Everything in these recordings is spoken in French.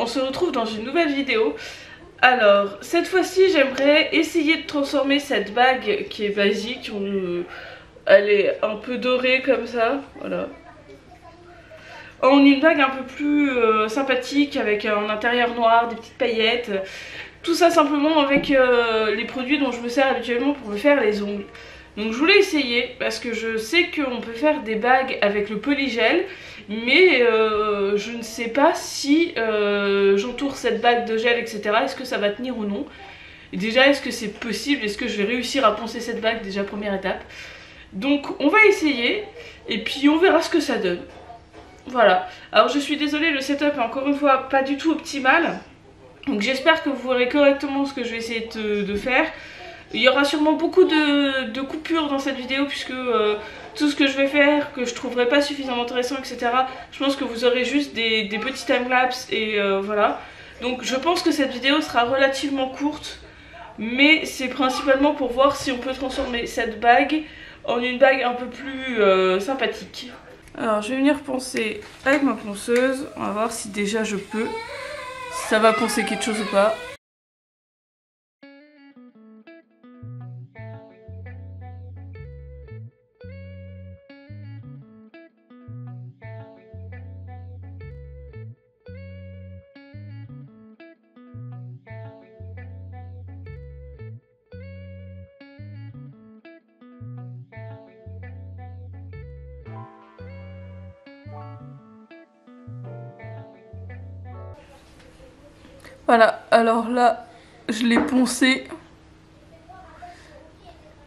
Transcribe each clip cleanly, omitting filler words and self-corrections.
on se retrouve dans une nouvelle vidéo. Alors, cette fois-ci, j'aimerais essayer de transformer cette bague qui est basique. Elle est un peu dorée comme ça, voilà. En une bague un peu plus sympathique, avec un intérieur noir, des petites paillettes. Tout ça simplement avec les produits dont je me sers habituellement pour me faire les ongles. Donc je voulais essayer parce que je sais qu'on peut faire des bagues avec le polygel, mais je ne sais pas si j'entoure cette bague de gel, etc. Est-ce que ça va tenir ou non? Et déjà, est-ce que c'est possible? Est-ce que je vais réussir à poncer cette bague? Déjà, première étape. Donc on va essayer et puis on verra ce que ça donne. Voilà. Alors je suis désolée, le setup est encore une fois pas du tout optimal. Donc j'espère que vous verrez correctement ce que je vais essayer de faire. Il y aura sûrement beaucoup de coupures dans cette vidéo puisque tout ce que je vais faire, que je trouverai pas suffisamment intéressant, etc. Je pense que vous aurez juste des petits timelapses et voilà. Donc je pense que cette vidéo sera relativement courte, mais c'est principalement pour voir si on peut transformer cette bague en une bague un peu plus sympathique. Alors je vais venir poncer avec ma ponceuse, on va voir si déjà je peux, si ça va poncer quelque chose ou pas. Voilà, alors là, je l'ai poncé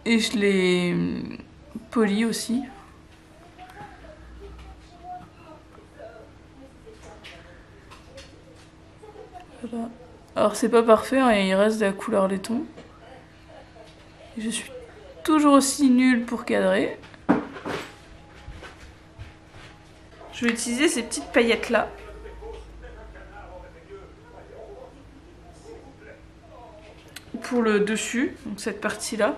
et je l'ai poli aussi. Voilà. Alors c'est pas parfait, hein, il reste de la couleur laiton. Je suis toujours aussi nulle pour cadrer. Je vais utiliser ces petites paillettes là. Pour le dessus, donc cette partie là.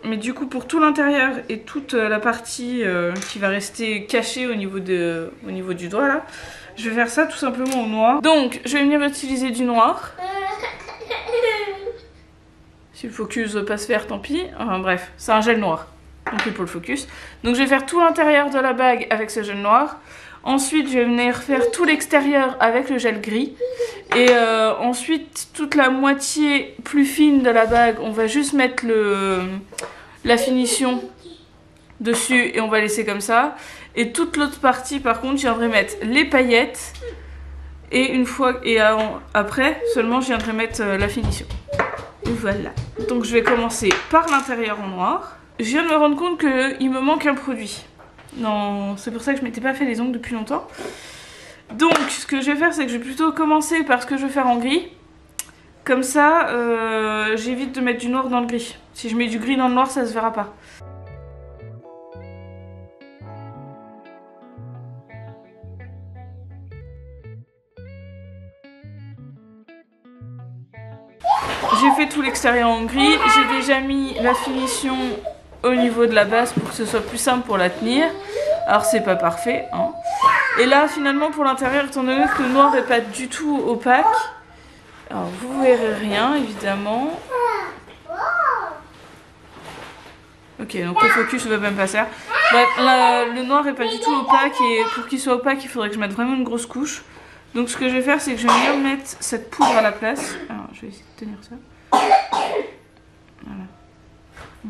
Mais du coup pour tout l'intérieur et toute la partie qui va rester cachée au niveau du doigt là, je vais faire ça tout simplement au noir. Donc je vais venir utiliser du noir. Si le focus veut pas se faire, tant pis. Enfin bref, c'est un gel noir, tant pis pour le focus. Donc je vais faire tout l'intérieur de la bague avec ce gel noir. Ensuite, je vais venir faire tout l'extérieur avec le gel gris. Et ensuite, toute la moitié plus fine de la bague, on va juste mettre la finition dessus et on va laisser comme ça. Et toute l'autre partie, par contre, je viendrai mettre les paillettes. Et une fois après, seulement, je viendrai mettre la finition. Et voilà. Donc, je vais commencer par l'intérieur en noir. Je viens de me rendre compte qu'il me manque un produit. Non, c'est pour ça que je m'étais pas fait les ongles depuis longtemps. Donc ce que je vais faire, c'est que je vais plutôt commencer par ce que je vais faire en gris. Comme ça, j'évite de mettre du noir dans le gris. Si je mets du gris dans le noir, ça se verra pas. J'ai fait tout l'extérieur en gris. J'ai déjà mis la finition au niveau de la base pour que ce soit plus simple pour la tenir. Alors c'est pas parfait, hein. Et là finalement pour l'intérieur, étant donné que le noir n'est pas du tout opaque, alors vous verrez rien évidemment. Ok, donc le focus ne va même pas faire. Bref, le noir est pas du tout opaque et pour qu'il soit opaque il faudrait que je mette vraiment une grosse couche. Donc ce que je vais faire, c'est que je vais venir mettre cette poudre à la place. Alors je vais essayer de tenir ça. Voilà.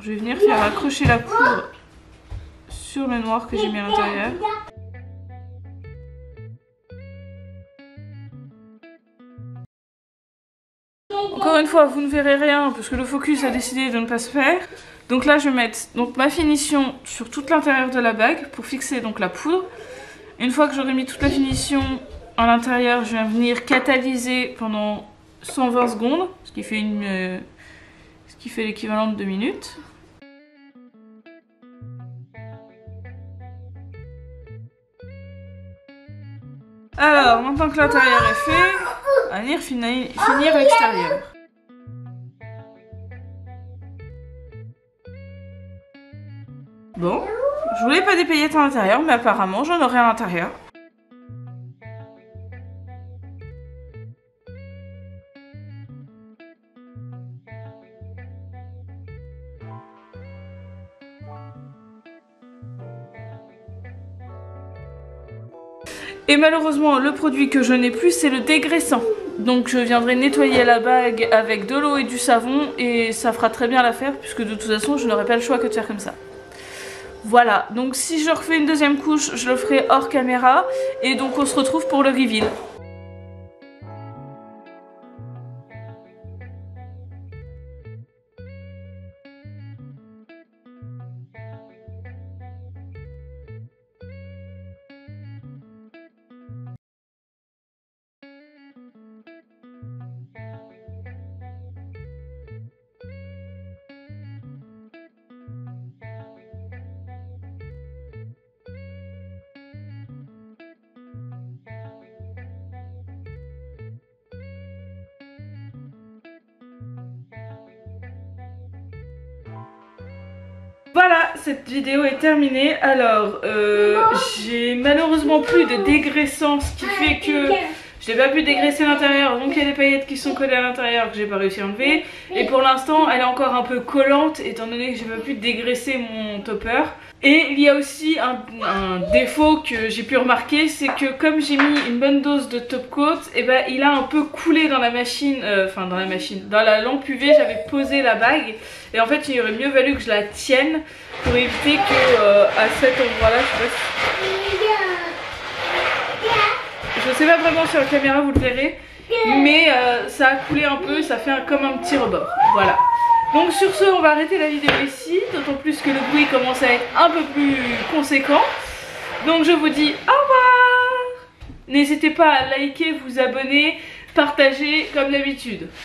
Je vais venir faire accrocher la poudre sur le noir que j'ai mis à l'intérieur. Encore une fois, vous ne verrez rien parce que le focus a décidé de ne pas se faire. Donc là, je vais mettre ma finition sur toute l'intérieur de la bague pour fixer donc la poudre. Une fois que j'aurai mis toute la finition à l'intérieur, je vais venir catalyser pendant 120 secondes, ce qui fait l'équivalent de 2 minutes. Alors, maintenant que l'intérieur est fait, on va venir finir l'extérieur. Bon, je voulais pas des paillettes à l'intérieur, mais apparemment j'en aurai à l'intérieur. Et malheureusement le produit que je n'ai plus c'est le dégraissant. Donc je viendrai nettoyer la bague avec de l'eau et du savon et ça fera très bien l'affaire puisque de toute façon je n'aurai pas le choix que de faire comme ça. Voilà, donc si je refais une deuxième couche, je le ferai hors caméra et donc on se retrouve pour le reveal. Voilà, cette vidéo est terminée. Alors, j'ai malheureusement plus de dégraissant, ce qui fait que je n'ai pas pu dégraisser l'intérieur. Donc il y a des paillettes qui sont collées à l'intérieur que j'ai pas réussi à enlever. Et pour l'instant, elle est encore un peu collante étant donné que j'ai pas pu dégraisser mon topper. Et il y a aussi un défaut que j'ai pu remarquer, c'est que comme j'ai mis une bonne dose de top coat, et ben il a un peu coulé dans la machine, dans la lampe UV, j'avais posé la bague. Et en fait il aurait mieux valu que je la tienne pour éviter que à cet endroit là, je sais pas vraiment sur la caméra vous le verrez, mais ça a coulé un peu, ça fait comme un petit rebord, voilà. Donc sur ce on va arrêter la vidéo ici, d'autant plus que le bruit commence à être un peu plus conséquent. Donc je vous dis au revoir. N'hésitez pas à liker, vous abonner, partager comme d'habitude.